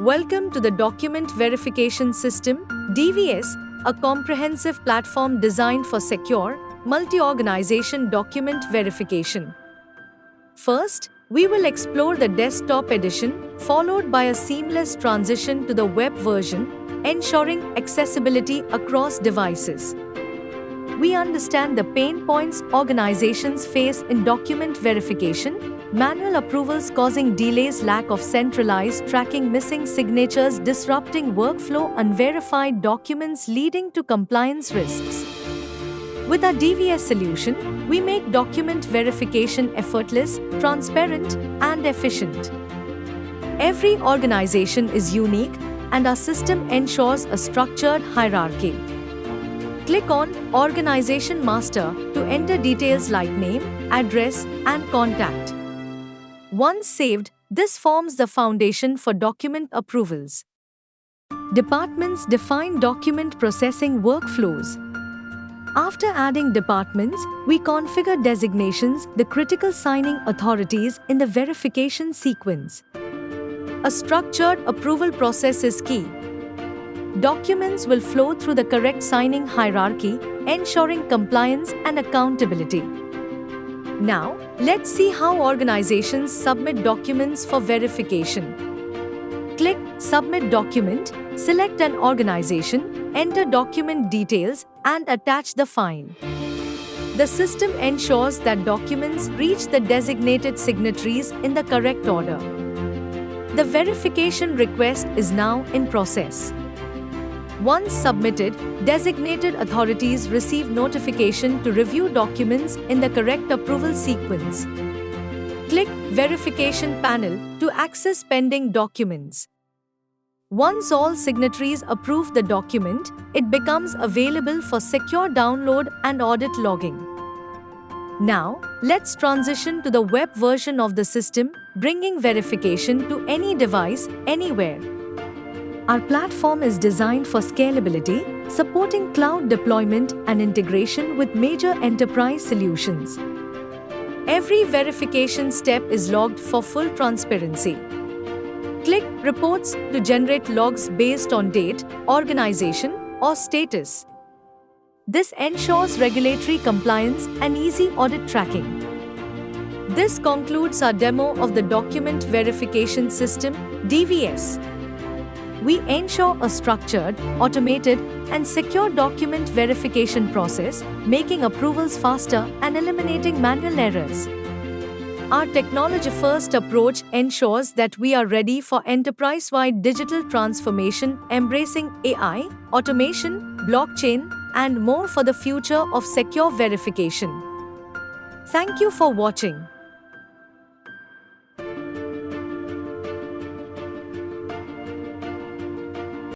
Welcome to the Document Verification System (DVS), a comprehensive platform designed for secure, multi-organization document verification. First, we will explore the desktop edition, followed by a seamless transition to the web version, ensuring accessibility across devices. We understand the pain points organizations face in document verification: manual approvals causing delays, lack of centralized tracking, missing signatures disrupting workflow, unverified documents leading to compliance risks. With our DVS solution, we make document verification effortless, transparent, and efficient. Every organization is unique, and our system ensures a structured hierarchy. Click on Organization Master to enter details like name, address, and contact. Once saved, this forms the foundation for document approvals. Departments define document processing workflows. After adding departments, we configure designations, the critical signing authorities in the verification sequence. A structured approval process is key. Documents will flow through the correct signing hierarchy, ensuring compliance and accountability. Now, let's see how organizations submit documents for verification. Click Submit Document, select an organization, enter document details, and attach the file. The system ensures that documents reach the designated signatories in the correct order. The verification request is now in process. Once submitted, designated authorities receive notification to review documents in the correct approval sequence. Click Verification Panel to access pending documents. Once all signatories approve the document, it becomes available for secure download and audit logging. Now, let's transition to the web version of the system, bringing verification to any device, anywhere. Our platform is designed for scalability, supporting cloud deployment and integration with major enterprise solutions. Every verification step is logged for full transparency. Click Reports to generate logs based on date, organization, or status. This ensures regulatory compliance and easy audit tracking. This concludes our demo of the Document Verification System (DVS). We ensure a structured, automated, and secure document verification process, making approvals faster and eliminating manual errors. Our technology-first approach ensures that we are ready for enterprise-wide digital transformation, embracing AI, automation, blockchain, and more for the future of secure verification. Thank you for watching.